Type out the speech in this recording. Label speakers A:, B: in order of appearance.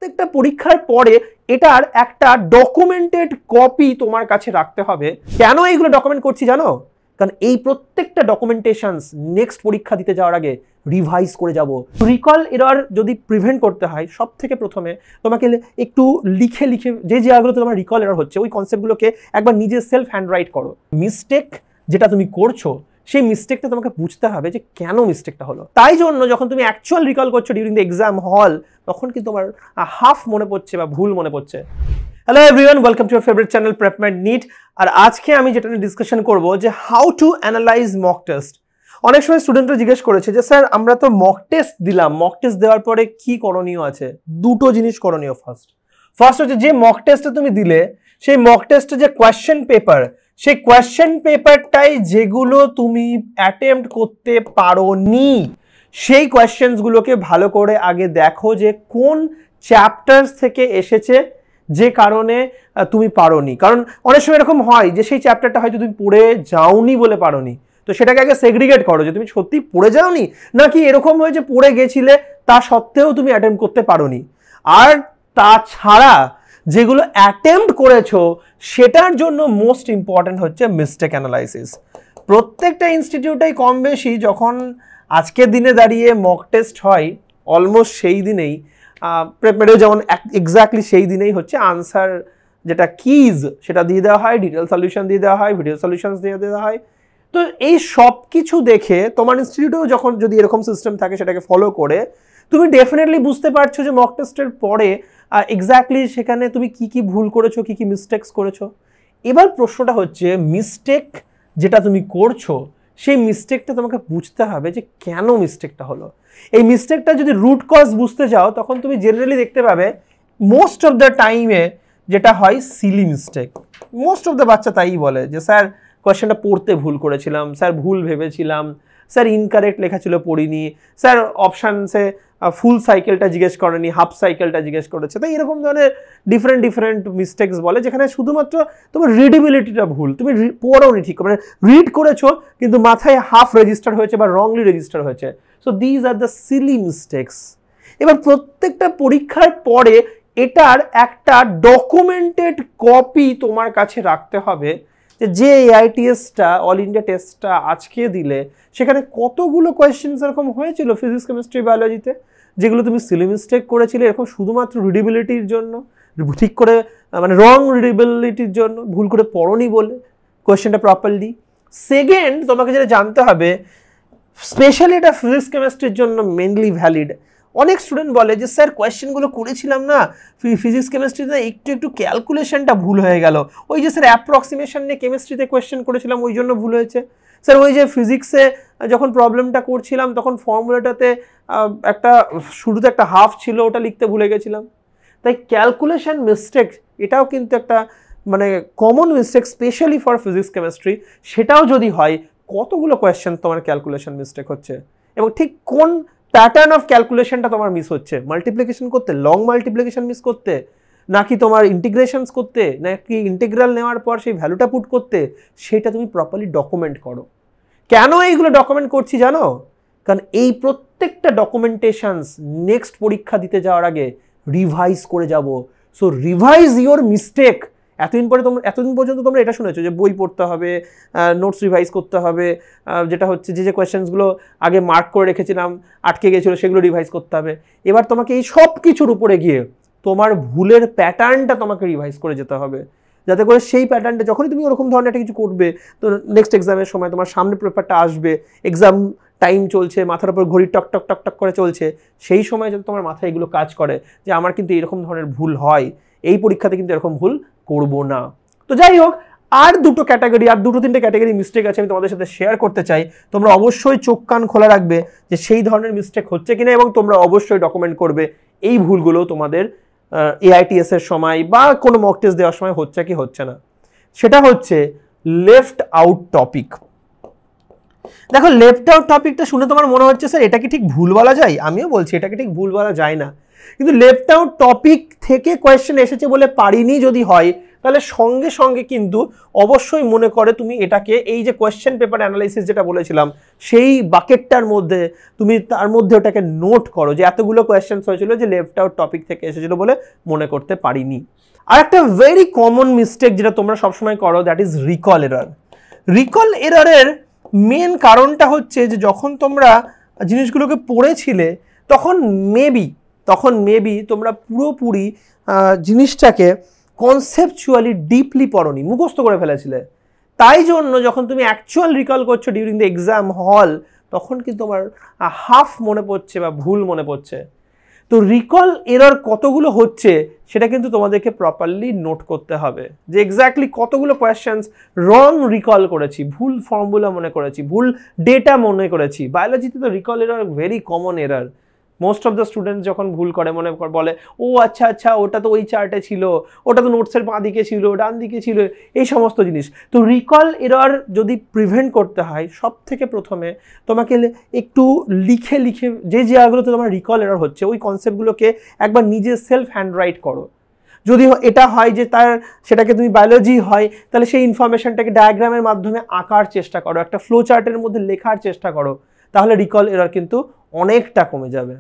A: প্রত্যেকটা পরীক্ষার পরে এটার একটা ডকুমেন্টেড কপি তোমার কাছে রাখতে হবে। কেন এইগুলো ডকুমেন্ট করছি জানো? কারণ এই প্রত্যেকটা ডকুমেন্টেশনস নেক্সট পরীক্ষা দিতে যাওয়ার আগে রিভাইজ করে যাব। রিকল এরর যদি প্রিভেন্ট করতে হয় সব থেকে প্রথমে তোমাকে একটু লিখে লিখে যে জায়গাগুলোতে তোমার রিকল এরর হচ্ছে ওই কনসেপ্টগুলোকে একবার নিজে সেলফ হ্যান্ড রাইট করো। মিস্টেক যেটা তুমি করছো সেই মিস্টেকটা তোমাকে বুঝতে হবে যে কেন মিস্টেকটা হলো। তাই জন্য যখন তুমি অ্যাকচুয়াল রিকল করছো ডিউরিং দ্য এক্সাম হল তখন কিন্তু তোমার হাফ মনে পড়ছে বা ভুল মনে পড়ছে। Hello everyone, welcome to your favourite channel Prepment NEET. আর আজকে আমি যেটা নিয়ে ডিসকাশন করব যে how to analyse mock test. অনেক সময় স্টুডেন্টরা জিজ্ঞেস করেছে যে স্যার আমরা তো মক টেস্ট দিলাম, মক টেস্ট দেওয়ার পরে কি করণীয় আছে? দুটো জিনিস করণীয়। ফার্স্ট হচ্ছে যে মক টেস্টে তুমি দিলে সেই মক টেস্টে যে কোয়েশ্চেন পেপার, সেই কোয়েশ্চেন পেপারটাই যেগুলো তুমি অ্যাটেম্প্ট করতে পারোনি সেই কোয়েশ্চেন্সগুলোকে ভালো করে আগে দেখো যে কোন চ্যাপ্টার্স থেকে এসেছে যে কারণে তুমি পারোনি। কারণ অনেক সময় এরকম হয় যে সেই চ্যাপ্টারটা হয়তো তুমি পড়ে যাওনি বলে পারোনি, তো সেটাকে আগে সেগ্রিগেট করো যে তুমি সত্যি পড়ে যাওনি নাকি এরকম হয়েছে পড়ে গেছিলে তা সত্ত্বেও তুমি অ্যাটেম্প্ট করতে পারোনি। আর তাছাড়া যেগুলো অ্যাটেম্প্ট করেছো সেটার জন্য মোস্ট ইম্পর্ট্যান্ট হচ্ছে মিস্টেক অ্যানালাইসিস। প্রত্যেকটা ইনস্টিটিউটেই কম বেশি যখন আজকের দিনে দাঁড়িয়ে মক টেস্ট হয় অলমোস্ট সেই দিনেই প্রেপমেডেও যেমন এক্স্যাক্টলি সেই দিনেই হচ্ছে আনসার যেটা কিজ সেটা দিয়ে দেওয়া হয়, ডিটেল সলিউশন দিয়ে দেওয়া হয়, ভিডিও সলিউশনস দিয়ে দেওয়া হয়। তো এই সব কিছু দেখে তোমার ইনস্টিটিউটেও যখন যদি এরকম সিস্টেম থাকে সেটাকে ফলো করে তুমি ডেফিনেটলি বুঝতে পারছো যে মক টেস্টের পরে এক্স্যাক্টলি সেখানে তুমি কি কি ভুল করেছো, কি কি মিস্টেক্স করেছো। এবার প্রশ্নটা হচ্ছে মিস্টেক যেটা তুমি করছো সেই মিস্টেকটা তোমাকে বুঝতে হবে যে কেন মিস্টেকটা হলো। এই মিস্টেকটা যদি রুট কজ বুঝতে চাও তখন তুমি জেনারেলি দেখতে পাবে মোস্ট অফ দ্য টাইমে যেটা হয় Seely mistake. Most of the বাচ্চা তাই বলে যে স্যার কোয়েশ্চেনটা পড়তে ভুল করেছিলাম, স্যার ভুল ভেবেছিলাম, স্যার ইনকারেক্ট লেখা ছিল পড়িনি, স্যার অপশানসে ফুল সাইকেলটা জিজ্ঞেস করেনি, হাফ সাইকেলটা জিজ্ঞেস করেছে। তাই এরকম ধরনের ডিফারেন্ট মিস্টেকস বলে যেখানে শুধুমাত্র তোমার রিডেবিলিটিটা ভুল, তুমি পড়োনি ঠিক, মানে রিড করেছো কিন্তু মাথায় হাফ রেজিস্টার হয়েছে বা রংলি রেজিস্টার হয়েছে। So these are the silly mistakes. এবার প্রত্যেকটা পরীক্ষার পরে এটার একটা ডকুমেন্টেড কপি তোমার কাছে রাখতে হবে যে AITS-টা অল ইন্ডিয়া টেস্টটা আজকে দিলে সেখানে কতগুলো কোয়েশ্চেন্স এরকম হয়েছিল ফিজিক্স কেমিস্ট্রি বায়োলজিতে যেগুলো তুমি সিলি মিস্টেক করেছিলে এরকম শুধুমাত্র রিডেবিলিটির জন্য, ঠিক করে মানে রং রিডেবিলিটির জন্য, ভুল করে পড়োনি বলে কোয়েশ্চেনটা প্রপারলি। সেকেন্ড, তোমাকে যেটা জানতে হবে স্পেশালি এটা ফিজিক্স কেমিস্ট্রির জন্য মেনলি ভ্যালিড। অনেক স্টুডেন্ট বলে যে স্যার কোয়েশ্চেনগুলো করেছিলাম না ফিজিক্স কেমিস্ট্রিতে একটু ক্যালকুলেশনটা ভুল হয়ে গেল, ওই যে স্যার অ্যাপ্রক্সিমেশন নিয়ে কেমিস্ট্রিতে কোয়েশ্চেন করেছিলাম ওই জন্য ভুল হয়েছে, স্যার ওই যে ফিজিক্সে যখন প্রবলেমটা করছিলাম তখন ফর্মুলাটাতে একটা শুরুতে একটা হাফ ছিল ওটা লিখতে ভুলে গেছিলাম। তাই ক্যালকুলেশন মিস্টেক এটাও কিন্তু একটা মানে common mistake specially for physics chemistry. সেটাও যদি হয় কতগুলো কোয়েশ্চেন তোমার ক্যালকুলেশন মিস্টেক হচ্ছে এবং ঠিক কোন প্যাটার্ন অফ ক্যালকুলেশনটা তোমার মিস হচ্ছে, মাল্টিপ্লিকেশন করতে, লং মাল্টিপ্লিকেশন মিস করতে, নাকি তোমার ইন্টিগ্রেশনস করতে, নাকি ইন্টিগ্রাল নেওয়ার পর সেই ভ্যালুটা পুট করতে, সেটা তুমি প্রপারলি ডকুমেন্ট করো। কেন এইগুলো ডকুমেন্ট করছি জানো? কারণ এই প্রত্যেকটা ডকুমেন্টেশনস নেক্সট পরীক্ষা দিতে যাওয়ার আগে রিভাইজ করে যাব। So revise your mistake. এতদিন পর্যন্ত তোমরা এটা শুনেছো যে বই পড়তে হবে, নোটস রিভাইজ করতে হবে, যেটা হচ্ছে যে কোয়েশ্চেন্সগুলো আগে মার্ক করে রেখেছিলাম আটকে গেছিলো সেগুলো রিভাইজ করতে হবে। এবার তোমাকে এই সব কিছুর উপরে গিয়ে তোমার ভুলের প্যাটার্নটা তোমাকে রিভাইজ করে যেতে হবে যাতে করে সেই প্যাটার্নটা যখনই তুমি ওরকম ধরনের একটা কিছু করবে তো নেক্সট এক্সামের সময় তোমার সামনে পেপারটা আসবে, এক্সাম টাইম চলছে, মাথার উপর ঘড়ি টক টক টক টক করে চলছে, সেই সময় যাতে তোমার মাথায় এগুলো কাজ করে যে আমার কিন্তু এরকম ধরনের ভুল হয়, এই পরীক্ষাতে কিন্তু এরকম ভুল করব না। তো যাই হোক, আর দুটো তিনটে ক্যাটাগরি মিস্টেক আছে আমি তোমাদের সাথে শেয়ার করতে চাই। তোমরা অবশ্যই চোখ কান খোলা রাখবে যে সেই ধরনের মিস্টেক হচ্ছে কিনা এবং তোমরা অবশ্যই ডকুমেন্ট করবে এই ভুলগুলো তোমাদের AITS এর সময় বা কোনো মক টেস্ট দেওয়ার সময় হচ্ছে কি হচ্ছে না। সেটা হচ্ছে লেফট আউট টপিক। দেখো লেফট আউট টপিকটা শুনে তোমার মনে হচ্ছে স্যার এটা কি ঠিক ভুল বলা যায়? আমিও বলছি এটাকে ঠিক ভুল বলা যায় না, কিন্তু লেফট আউট টপিক থেকে কোয়েশ্চেন এসেছে বলে পারিনি যদি হয় তাহলে সঙ্গে সঙ্গে কিন্তু অবশ্যই মনে করে তুমি এটাকে এই যে কোয়েশ্চেন পেপার অ্যানালাইসিস যেটা বলেছিলাম সেই বাকেটটার মধ্যে তুমি তার মধ্যে ওটাকে নোট করো যে এতগুলো কোয়েশ্চেন্স হয়েছিল যে লেফট আউট টপিক থেকে এসেছিল বলে মনে করতে পারিনি। আর একটা ভেরি কমন মিস্টেক যেটা তোমরা সবসময় করো, that is recall error. Recall এররের মেন কারণটা হচ্ছে যে যখন তোমরা জিনিসগুলোকে পড়েছিলে তখন মেবি তোমরা পুরোপুরি জিনিসটাকে কনসেপচুয়ালি ডিপলি পড়োনি, মুখস্থ করে ফেলেছিলে। তাই জন্য যখন তুমি অ্যাকচুয়াল রিকল করছো ডিউরিং দ্য এক্সাম হল, তখন কিন্তু তোমার হাফ মনে পড়ছে বা ভুল মনে পড়ছে। তো রিকল এরর কতগুলো হচ্ছে সেটা কিন্তু তোমাদেরকে প্রপারলি নোট করতে হবে, যে এক্স্যাক্টলি কতগুলো কোয়েশ্চেন্স রং রিকল করেছি, ভুল ফর্মুলা মনে করেছি, ভুল ডেটা মনে করেছি। বায়োলজিতে তো recall error very common error. Most of the students যখন ভুল করে বলে ও আচ্ছা ওটা তো ওই চার্টে ছিল, ওটা তো নোটসের বাঁ দিকে ছিল, ডান দিকে ছিল, এই সমস্ত জিনিস। তো রিকল এরর যদি প্রিভেন্ট করতে হয় সব থেকে প্রথমে তোমাকে একটু লিখে যে জায়গাগুলোতে তোমার রিকল এরর হচ্ছে ওই কনসেপ্টগুলোকে একবার নিজে সেলফ হ্যান্ড রাইট করো। যদি এটা হয় যে সেটাকে তুমি বায়োলজি হয় তাহলে সেই ইনফরমেশনটাকে ডায়াগ্রামের মাধ্যমে আঁকার চেষ্টা করো, একটা ফ্লো চার্টের মধ্যে লেখার চেষ্টা করো, তাহলে রিকল এরর কিন্তু অনেকটা কমে যাবে।